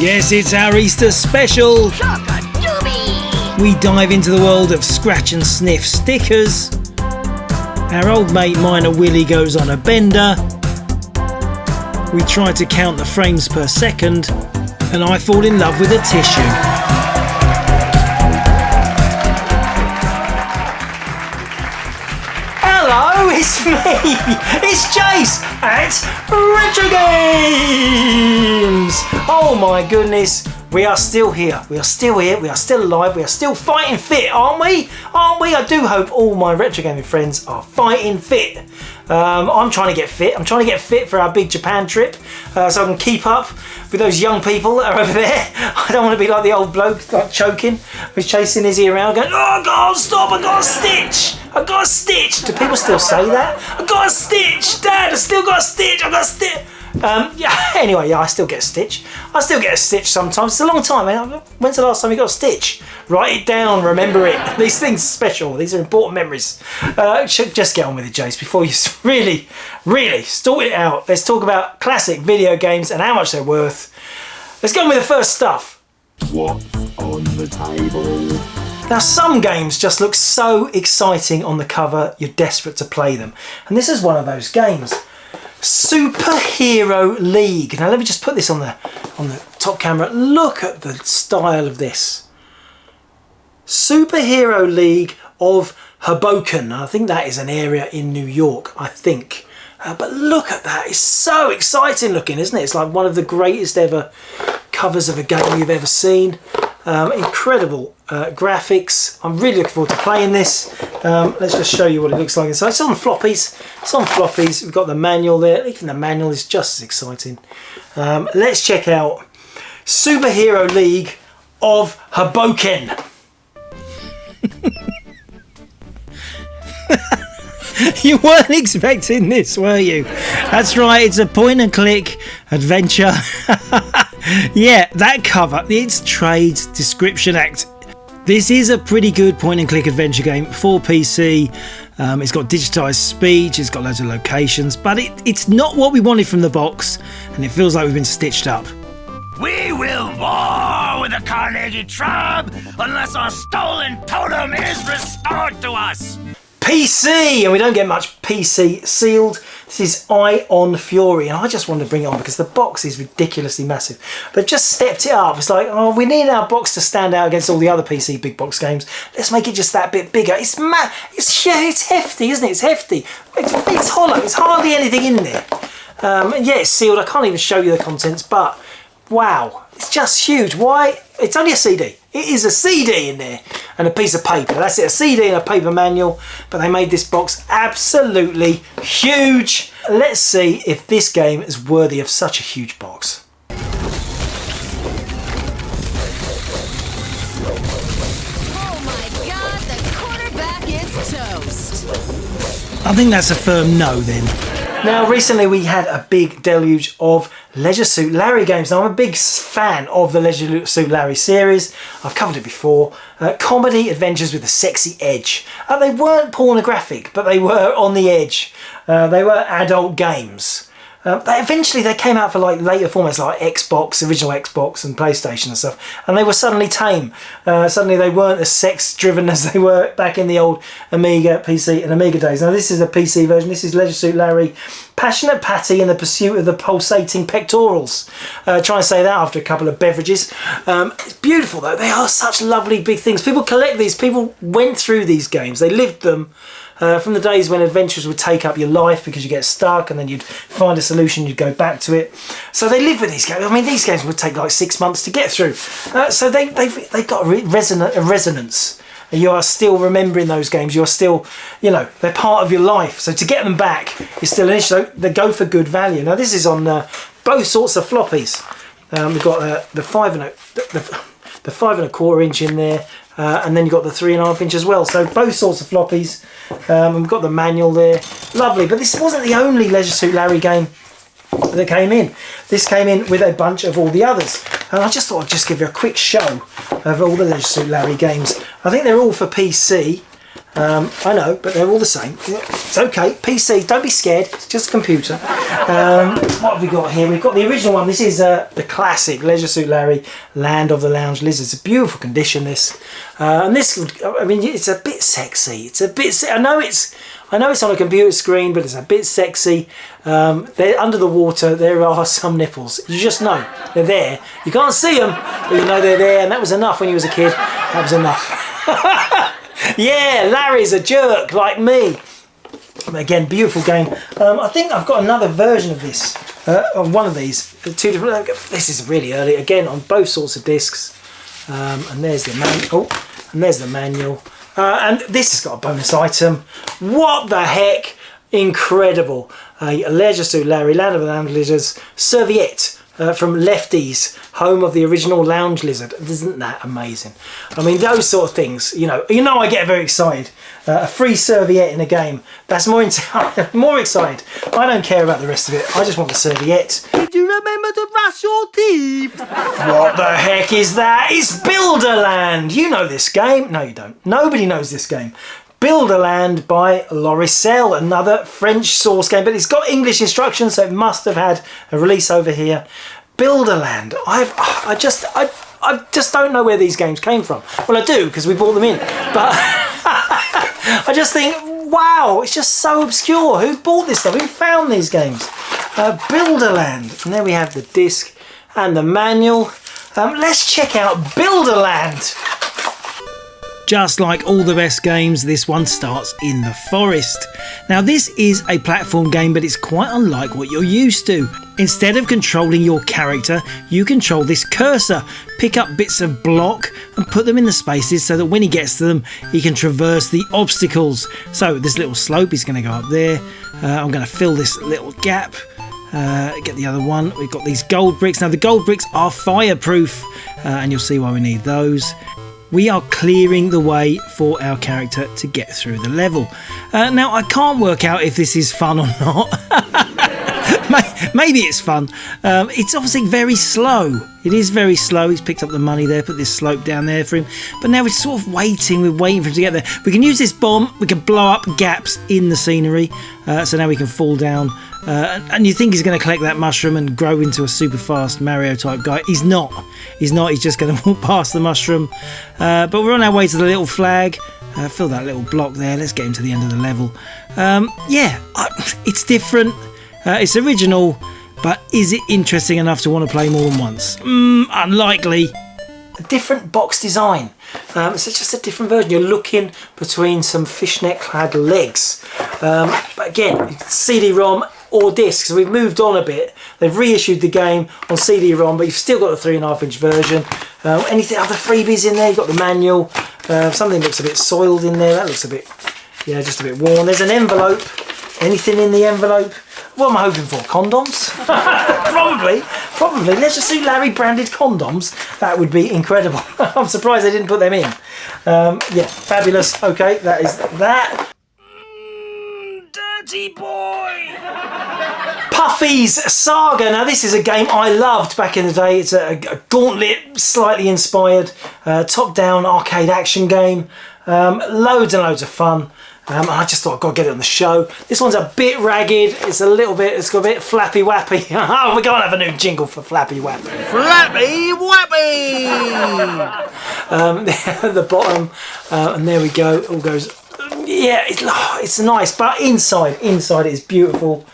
Yes, it's our Easter special. We dive into the world of scratch and sniff stickers. Our old mate Minor Willie goes on a bender. We try to count the frames per second, and I fall in love with a tissue. Hello, it's me! It's Jace at Retrogames! Oh my goodness, we are still here. We are still here. We are still alive. We are still fighting fit, aren't we? Aren't we? I do hope all my retrogaming friends are fighting fit. I'm trying to get fit. I'm trying to get fit for our big Japan trip, so I can keep up with those young people that are over there. I don't want to be like the old bloke, like choking, who's chasing Izzy around, going, "Oh God, stop! I got a stitch! I got a stitch!" Do people still say that? I got a stitch, Dad. I still got a stitch. I got a stitch. Yeah. Anyway, yeah, I still get a stitch. I still get a stitch sometimes. It's a long time. Man. When's the last time you got a stitch? Write it down. Remember it. These things are special. These are important memories. Just get on with it, Jace, before you really sort it out. Let's talk about classic video games and how much they're worth. Let's go on with the first stuff. What's on the table? Now, some games just look so exciting on the cover, you're desperate to play them. And this is one of those games. Superhero League. Now let me just put this on the top camera. Look at the style of this. Superhero League of Hoboken. I think that is an area in New York, I think. But look at that. It's so exciting looking, isn't it? It's like one of the greatest ever covers of a game you've ever seen. Incredible graphics. I'm really looking forward to playing this. Let's just show you what it looks like inside. It's on floppies. It's on floppies. We've got the manual there. Even the manual is just as exciting. Let's check out Superhero League of Hoboken. You weren't expecting this, were you? That's right, it's a point and click adventure. Yeah, that cover, it's Trades Description Act. This is a pretty good point and click adventure game for PC. It's got digitised speech, it's got loads of locations, but it's not what we wanted from the box, and it feels like we've been stitched up. We will war with the Carnegie Tribe unless our stolen totem is restored to us. PC, and we don't get much PC sealed. This is Ion Fury, and I just wanted to bring it on because the box is ridiculously massive. They've just stepped it up. It's like, oh, we need our box to stand out against all the other PC big box games. Let's make it just that bit bigger. It's hefty, isn't it? It's hefty. It's hollow. It's hardly anything in there. And yeah, it's sealed. I can't even show you the contents, but wow, it's just huge. Why? It's only a CD. It is a CD in there and a piece of paper. That's it, a CD and a paper manual. But they made this box absolutely huge. Let's see if this game is worthy of such a huge box. Oh my God, the quarterback is toast. I think that's a firm no then. Now, recently we had a big deluge of Leisure Suit Larry games. Now, I'm a big fan of the Leisure Suit Larry series. I've covered it before. Comedy adventures with a sexy edge. They weren't pornographic, but they were on the edge. They were adult games. Eventually they came out for like later formats like Xbox, original Xbox and PlayStation and stuff, and they were suddenly tame. Suddenly they weren't as sex driven as they were back in the old Amiga, PC and Amiga days. Now this is a PC version. This is Leisure Suit Larry, Passionate Patty in the Pursuit of the Pulsating Pectorals. Try and say that after a couple of beverages. It's beautiful though. They are such lovely big things. People collect these. People went through these games. They lived them. From the days when adventures would take up your life because you get stuck and then you'd find a solution, you'd go back to it. So they live with these games. I mean, these games would take like 6 months to get through. So they've got a resonance. You are still remembering those games. You're still, you know, they're part of your life. So to get them back is still an issue. So they go for good value. Now this is on both sorts of floppies. We've got the 5 1/4 inch in there. And then you've got the 3.5 inch as well. So both sorts of floppies. We've got the manual there. Lovely. But this wasn't the only Leisure Suit Larry game that came in. This came in with a bunch of all the others. And I just thought I'd just give you a quick show of all the Leisure Suit Larry games. I think they're all for PC. I know, but they're all the same. It's okay. PC, don't be scared. It's just a computer. What have we got here? We've got the original one. This is the classic Leisure Suit Larry, Land of the Lounge Lizards. It's a beautiful condition, this. And this, I mean, it's a bit sexy. It's a bit. I know it's on a computer screen, but it's a bit sexy. They're under the water. There are some nipples. You just know they're there. You can't see them, but you know they're there. And that was enough when you was a kid. That was enough. Yeah, Larry's a jerk like me. Again, beautiful game. I think I've got another version of this, of one of these. Two different. This is really early. Again, on both sorts of discs. And there's the manual. And there's the manual. And this has got a bonus item. What the heck? Incredible. A Leisure Suit Larry, Land of the Lounge Lizards serviette. From Lefties, home of the original Lounge Lizard. Isn't that amazing? I mean, those sort of things, you know I get very excited. A free serviette in a game, that's more excited. I don't care about the rest of it. I just want the serviette. Did you remember to brush your teeth? What the heck is that? It's Builderland. You know this game. No, you don't. Nobody knows this game. Builderland by Loricel, another French source game, but it's got English instructions, so it must have had a release over here. Builderland. I just don't know where these games came from. Well, I do, because we bought them in, but I just think, wow, it's just so obscure. Who bought this stuff? Who found these games? Builderland. And there we have the disc and the manual. Let's check out Builderland. Just like all the best games, this one starts in the forest. Now this is a platform game, but it's quite unlike what you're used to. Instead of controlling your character, you control this cursor. Pick up bits of block and put them in the spaces so that when he gets to them, he can traverse the obstacles. So this little slope is going to go up there. I'm going to fill this little gap. Get the other one. We've got these gold bricks. Now the gold bricks are fireproof, and you'll see why we need those. We are clearing the way for our character to get through the level. Now, I can't work out if this is fun or not. Maybe it's fun. It's obviously very slow. It is very slow. He's picked up the money there, put this slope down there for him. But now we're sort of waiting. We're waiting for him to get there. We can use this bomb. We can blow up gaps in the scenery. So now we can fall down. And you think he's going to collect that mushroom and grow into a super fast Mario type guy. He's not. He's not. He's just going to walk past the mushroom. But we're on our way to the little flag. Fill that little block there. Let's get him to the end of the level. It's different. It's original. But is it interesting enough to want to play more than once? Unlikely. A different box design. It's just a different version. You're looking between some fishnet clad legs. But again, CD-ROM or discs. So we've moved on a bit. They've reissued the game on CD-ROM, but you've still got the 3.5-inch version. Anything other freebies in there? You've got the manual. Something looks a bit soiled in there. That looks a bit, just a bit worn. There's an envelope. Anything in the envelope? What am I hoping for? Condoms? Probably. Leisure Suit Larry branded condoms. That would be incredible. I'm surprised they didn't put them in. Fabulous. Okay, that is that. Dirty boy! Puffy's Saga. Now this is a game I loved back in the day. It's a Gauntlet, slightly inspired, top-down arcade action game. Loads and loads of fun. I just thought I've got to get it on the show. This one's a bit ragged. It's got a bit flappy wappy. Oh, we're going to have a new jingle for flappy wappy. Flappy wappy! The bottom, and there we go. It all goes. Yeah, it's nice, but inside it is beautiful.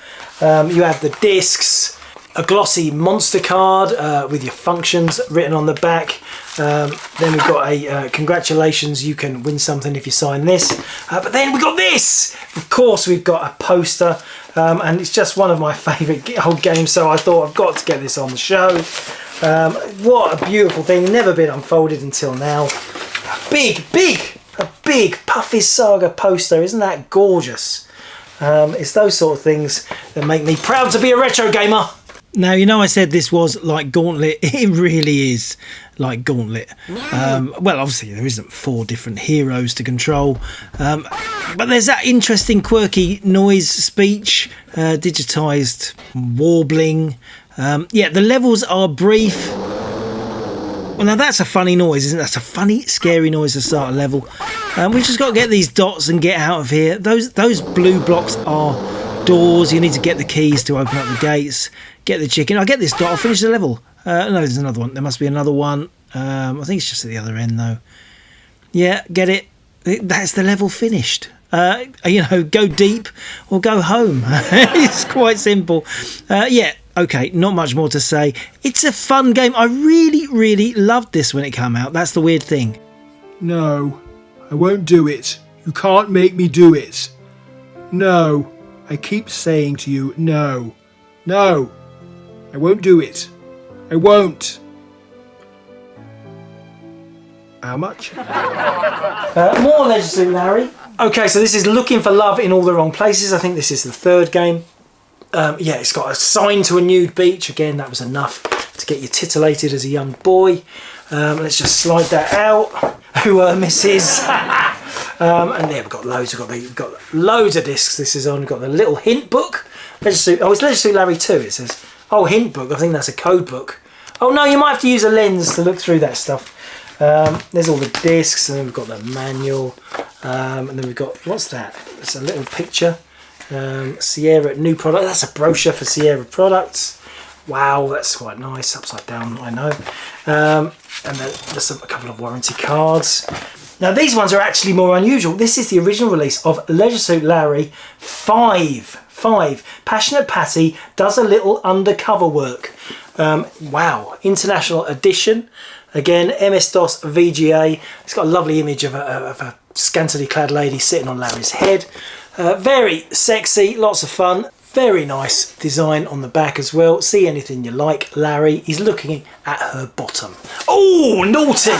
You have the discs, a glossy monster card with your functions written on the back. Then we've got a congratulations, you can win something if you sign this. But then we've got this! Of course we've got a poster, and it's just one of my favourite old games, so I thought I've got to get this on the show. What a beautiful thing, never been unfolded until now. A big Puffy's Saga poster, isn't that gorgeous? It's those sort of things that make me proud to be a retro gamer. Now, I said this was like Gauntlet. It really is like Gauntlet. Well, obviously there isn't 4 different heroes to control, but there's that interesting quirky noise speech, digitised warbling. The levels are brief. Well, now that's a funny noise, isn't it? That's a funny, scary noise to start a level. We've just got to get these dots and get out of here. Those blue blocks are doors. You need to get the keys to open up the gates. Get the chicken. I'll get this dot. I'll finish the level. No, there's another one. There must be another one. I think it's just at the other end, though. Yeah, get it. That's the level finished. You know, go deep or go home. It's quite simple. Yeah. Okay, not much more to say. It's a fun game. I really, really loved this when it came out. That's the weird thing. No, I won't do it. You can't make me do it. No, I keep saying to you, no. No, I won't do it. I won't. How much? More Legacy, Larry. Okay, so this is Looking for Love in All the Wrong Places. I think this is the third game. Yeah, it's got a sign to a nude beach. Again, that was enough to get you titillated as a young boy. Let's just slide that out. Who misses? And there we've got loads. We've got loads of discs. This is on. We've got the little hint book. It's Legacy Larry 2. It says. Oh, hint book. I think that's a code book. Oh no, you might have to use a lens to look through that stuff. There's all the discs, and then we've got the manual, and then we've got, what's that? It's a little picture. Sierra new product. That's a brochure for Sierra products. Wow, that's quite nice. Upside down, I know. And then there's a couple of warranty cards. Now these ones are actually more unusual. This is the original release of Leisure Suit Larry 5. Passionate Patty does a little undercover work. Wow, international edition. Again, MS-DOS VGA. It's got a lovely image of a scantily clad lady sitting on Larry's head. Very sexy, lots of fun. Very nice design on the back as well. See anything you like, Larry. He's looking at her bottom. Oh, naughty!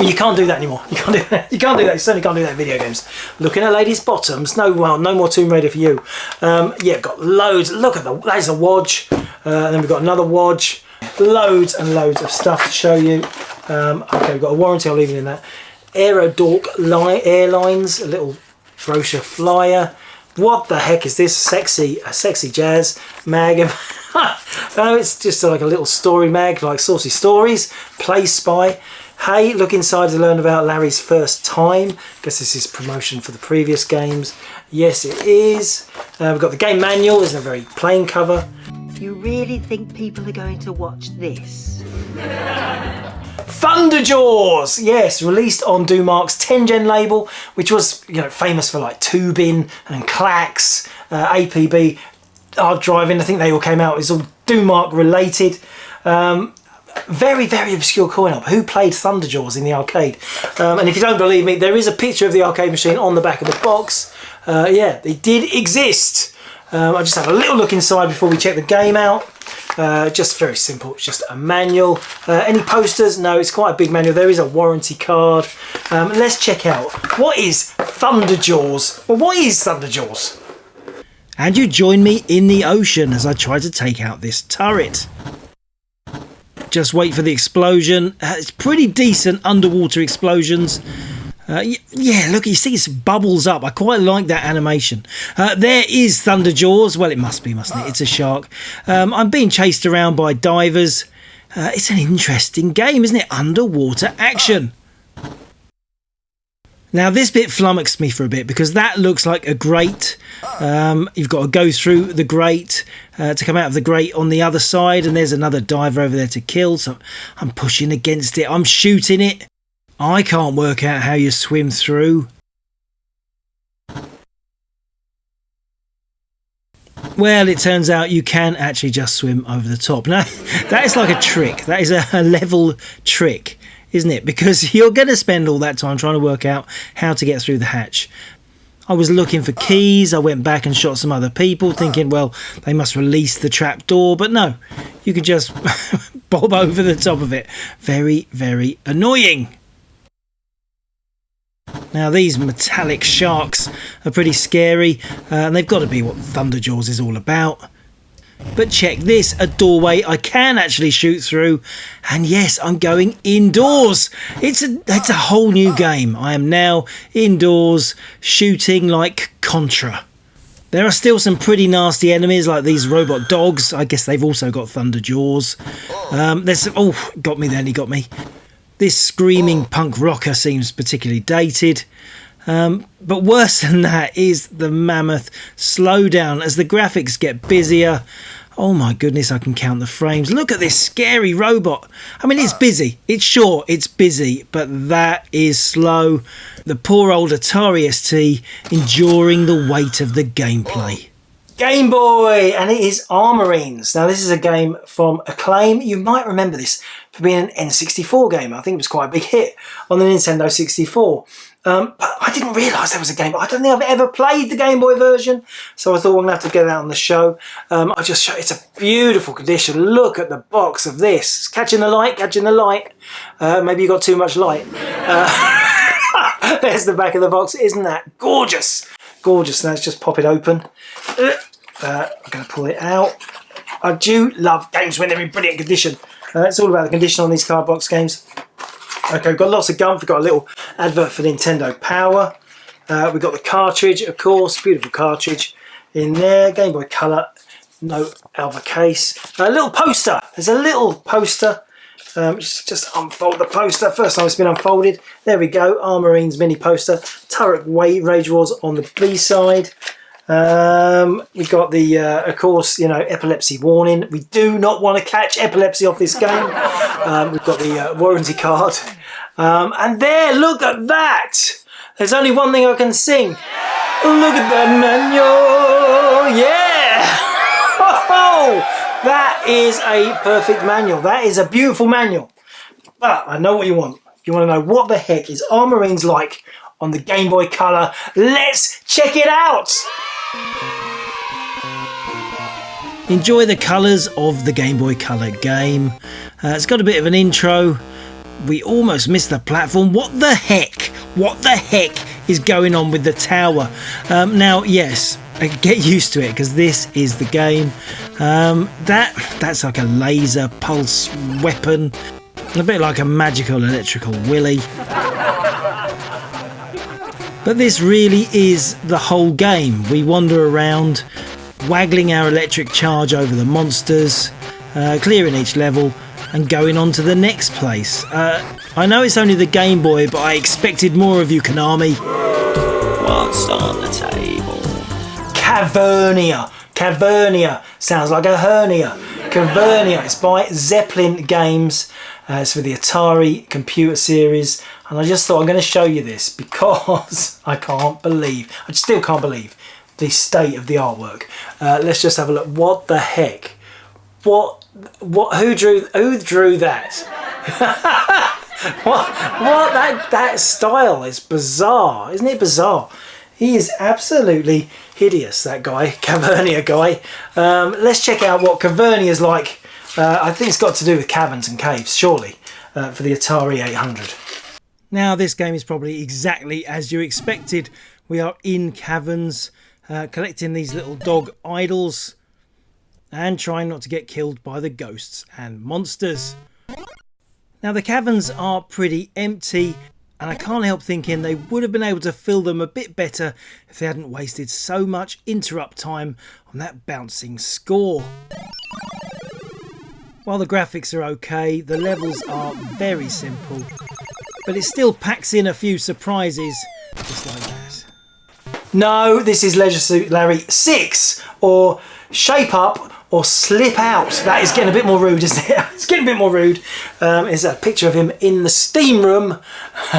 You can't do that anymore. You can't do that. You can't do that. You certainly can't do that in video games. Looking at ladies' bottoms. No, well, no more Tomb Raider for you. Yeah, got loads. Look at there's a Wodge. Then we've got another Wodge. Loads and loads of stuff to show you. Okay, we've got a warranty. I'll leave it in that. Aerodork Airlines. A little brochure flyer. What the heck is this? A sexy jazz mag. No, it's just like a little story mag, like Saucy Stories. Play Spy. Hey, look inside to learn about Larry's first time. Guess this is promotion for the previous games. Yes, it is. We've got the game manual. It's a very plain cover. You really think people are going to watch this? Thunderjaws, yes, released on Dumark's 10-gen label, which was, you know, famous for like tubing and clacks, APB, hard driving. I think they all came out. It's all Dumark related. Very, very obscure coin-op. Who played Thunderjaws in the arcade? And if you don't believe me, there is a picture of the arcade machine on the back of the box. Yeah, they did exist. I just have a little look inside before we check the game out. Just very simple. It's just a manual. Any posters? No, it's quite a big manual. There is a warranty card. Let's check out. What is Thunderjaws? Well, what is Thunderjaws? And you join me in the ocean as I try to take out this turret. Just wait for the explosion. It's pretty decent underwater explosions. Yeah, look, you see it bubbles up. I quite like that animation. There is Thunderjaws. Well, it must be, mustn't it? It's a shark. I'm being chased around by divers. It's an interesting game, isn't it? Underwater action. Now, this bit flummoxed me for a bit because that looks like a grate. You've got to go through the grate to come out of the grate on the other side, and there's another diver over there to kill. So I'm pushing against it. I'm shooting it. I can't work out how you swim through. Well, it turns out you can actually just swim over the top. Now, that is like a trick. That is a level trick, isn't it? Because you're going to spend all that time trying to work out how to get through the hatch. I was looking for keys. I went back and shot some other people thinking, well, they must release the trap door. But no, you can just bob over the top of it. Very, very annoying. Now, these metallic sharks are pretty scary, and they've got to be what Thunderjaws is all about. But check this, a doorway I can actually shoot through, and yes, I'm going indoors. It's a whole new game. I am now indoors shooting like Contra. There are still some pretty nasty enemies like these robot dogs. I guess they've also got Thunderjaws. There's oh, got me then, he got me. This screaming punk rocker seems particularly dated. But worse than that is the mammoth slowdown as the graphics get busier. Oh my goodness, I can count the frames. Look at this scary robot. I mean, it's busy. It's sure, it's busy, but that is slow. The poor old Atari ST enduring the weight of the gameplay. Game Boy, and it is Armorines. Now, this is a game from Acclaim. You might remember this for being an N64 game. I think it was quite a big hit on the Nintendo 64. But I didn't realise there was a game. I don't think I've ever played the Game Boy version, so I thought I'm going to have to get it out on the show. I'll just show. It's a beautiful condition. Look at the box of this. It's catching the light, catching the light. Maybe you got too much light. There's the back of the box. Isn't that gorgeous? Gorgeous. Now let's just pop it open. I'm going to pull it out. I do love games when they're in brilliant condition. It's all about the condition on these card box games. Okay, we've got lots of gum. We've got a little advert for Nintendo Power. We've got the cartridge, of course. Beautiful cartridge in there. Game Boy Color. No Alva case. A little poster. There's a little poster. Just unfold the poster. First time it's been unfolded. There we go. Armorines mini poster. Turret Rage Wars on the B side. We've got the, of course, you know, epilepsy warning. We do not want to catch epilepsy off this game. We've got the warranty card. And there, look at that. There's only one thing I can sing. Look at that manual. Yeah. Oh, that is a perfect manual. That is a beautiful manual. But I know what you want. You want to know what the heck is Armorines like on the Game Boy Color. Let's check it out. Enjoy the colours of the Game Boy Color game. It's got a bit of an intro. We almost missed the platform. What the heck? What the heck is going on with the tower? Now, yes, get used to it because this is the game. That's like a laser pulse weapon. A bit like a magical electrical willy. But this really is the whole game. We wander around, waggling our electric charge over the monsters, clearing each level and going on to the next place. I know it's only the Game Boy, but I expected more of you, Konami. What's on the table? Cavernia. Cavernia. Sounds like a hernia. Cavernia. It's by Zeppelin Games. It's for the Atari computer series. And I just thought I'm going to show you this because I still can't believe the state of the artwork. Let's just have a look. What the heck? Who drew that? That style is bizarre, isn't it bizarre? He is absolutely hideous, that guy, Cavernia guy. Let's check out what Cavernia is like. I think it's got to do with caverns and caves, surely, for the Atari 800. Now, this game is probably exactly as you expected. We are in caverns, collecting these little dog idols and trying not to get killed by the ghosts and monsters. Now, the caverns are pretty empty, and I can't help thinking they would have been able to fill them a bit better if they hadn't wasted so much interrupt time on that bouncing score. While the graphics are okay, the levels are very simple, but it still packs in a few surprises, just like that. No, this is Leisure Suit Larry 6, or Shape Up, or Slip Out. That is getting a bit more rude, isn't it? It's getting a bit more rude. It's a picture of him in the steam room.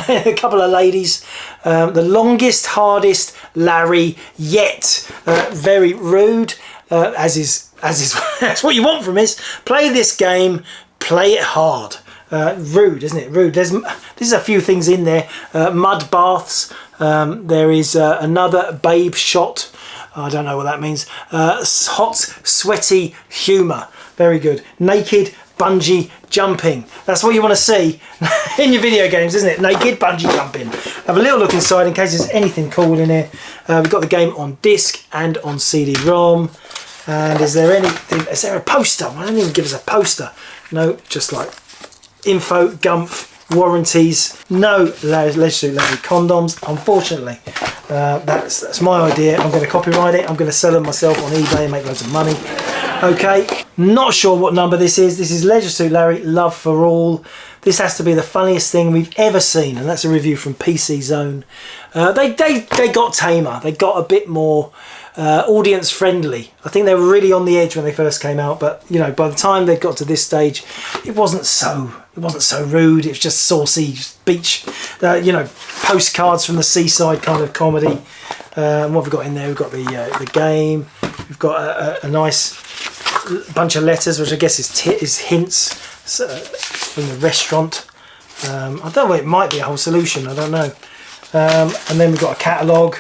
A couple of ladies. The longest, hardest Larry yet. Very rude, that's what you want from us. Play this game, play it hard. Rude, isn't it? Rude. There's a few things in there. Mud baths. There is another babe shot. I don't know what that means. Hot, sweaty humour. Very good. Naked, bungee jumping. That's what you want to see in your video games, isn't it? Naked, bungee jumping. Have a little look inside in case there's anything cool in here. We've got the game on disc and on CD-ROM. And is there a poster? Why don't even give us a poster? No, just like info, gumph, warranties. No Leisure Suit Larry condoms, unfortunately. That's my idea. I'm going to copyright it. I'm going to sell them myself on eBay and make loads of money. Okay, not sure what number this is. This is Leisure Suit Larry, Love for All. This has to be the funniest thing we've ever seen, and that's a review from PC Zone. They got tamer. They got a bit more audience friendly. I think they were really on the edge when they first came out, but you know, by the time they got to this stage, it wasn't so rude. It was just saucy beach, you know, postcards from the seaside kind of comedy. And what have we got in there? We've got the game. We've got a nice bunch of letters, which I guess is hints from the restaurant. I don't know, it might be a whole solution, I don't know. And then we've got a catalogue,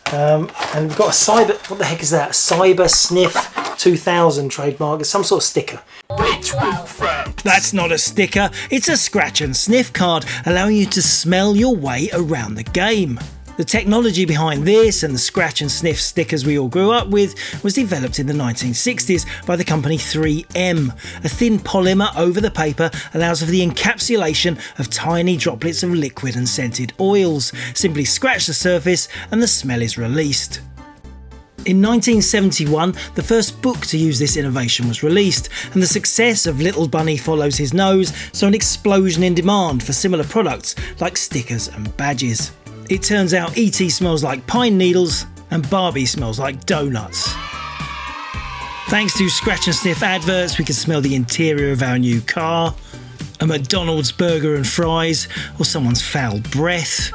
and we've got a cyber, what the heck is that? Cyber Sniff 2000 trademark. It's some sort of sticker. That's not a sticker, it's a scratch and sniff card allowing you to smell your way around the game. The technology behind this and the scratch and sniff stickers we all grew up with was developed in the 1960s by the company 3M. A thin polymer over the paper allows for the encapsulation of tiny droplets of liquid and scented oils. Simply scratch the surface and the smell is released. In 1971, the first book to use this innovation was released, and the success of Little Bunny Follows His Nose saw an explosion in demand for similar products like stickers and badges. It turns out E.T. smells like pine needles and Barbie smells like donuts. Thanks to scratch and sniff adverts, we can smell the interior of our new car, a McDonald's burger and fries, or someone's foul breath.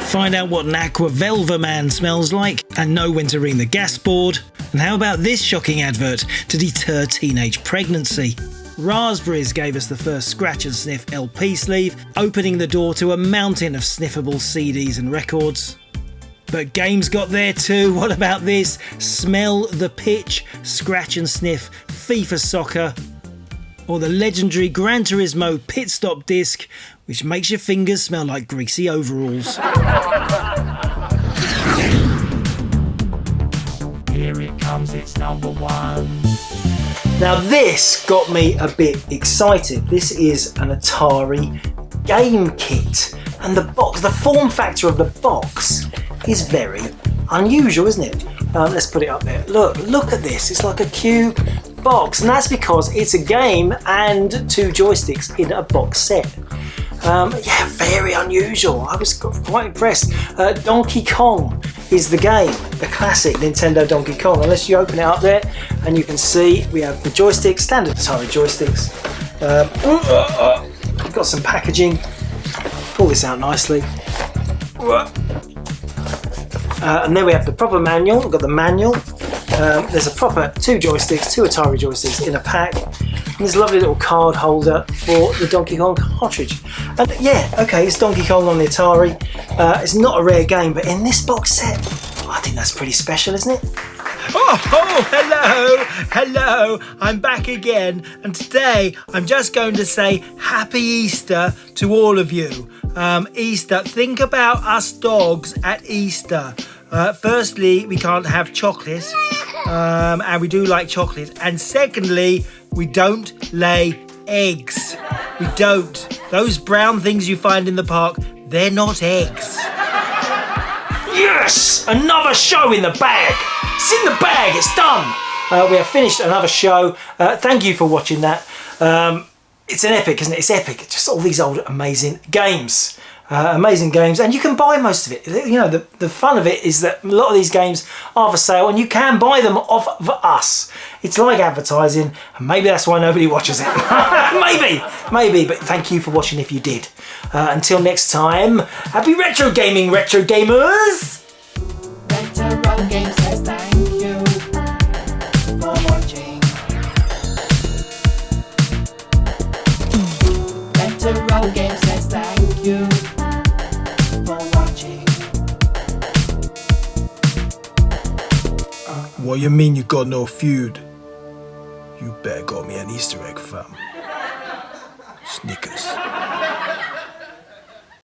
Find out what an Aqua Velva man smells like and know when to ring the gas board. And how about this shocking advert to deter teenage pregnancy? Raspberries gave us the first scratch and sniff LP sleeve, opening the door to a mountain of sniffable CDs and records. But games got there too. What about this? Smell the Pitch, scratch and sniff FIFA Soccer, or the legendary Gran Turismo Pit Stop disc, which makes your fingers smell like greasy overalls. Here it comes, it's number one. Now this got me a bit excited. This is an Atari game kit, and the box, the form factor of the box is very unusual, isn't it? Let's put it up there. Look at this. It's like a cube box, and that's because it's a game and two joysticks in a box set. Yeah, very unusual. I was quite impressed. Donkey Kong is the game, the classic Nintendo Donkey Kong. Unless you open it up there, and you can see we have the joysticks, standard Atari joysticks. We've got some packaging. Pull this out nicely. And then we have the proper manual. We've got the manual. There's a proper two Atari joysticks in a pack. And there's a lovely little card holder for the Donkey Kong cartridge. And yeah, okay, it's Donkey Kong on the Atari. It's not a rare game, but in this box set, I think that's pretty special, isn't it? Hello, I'm back again, and today I'm just going to say Happy Easter to all of you. Easter, think about us dogs at Easter. Firstly, we can't have chocolate, and we do like chocolate, and secondly, we don't lay eggs. We don't. Those brown things you find in the park, they're not eggs. Yes! Another show in the bag! It's in the bag, it's done! We have finished another show. Thank you for watching that. It's an epic, isn't it? It's epic. Just all these old amazing games. Amazing games, and you can buy most of it. You know, the fun of it is that a lot of these games are for sale, and you can buy them off of us. It's like advertising, and maybe that's why nobody watches it. maybe, but thank you for watching if you did. Until next time, happy retro gaming, retro gamers! Retrogames says thank you for watching. Retrogames says thank you for watching. What you mean you got no feud? You better got me an Easter egg, fam. Snickers.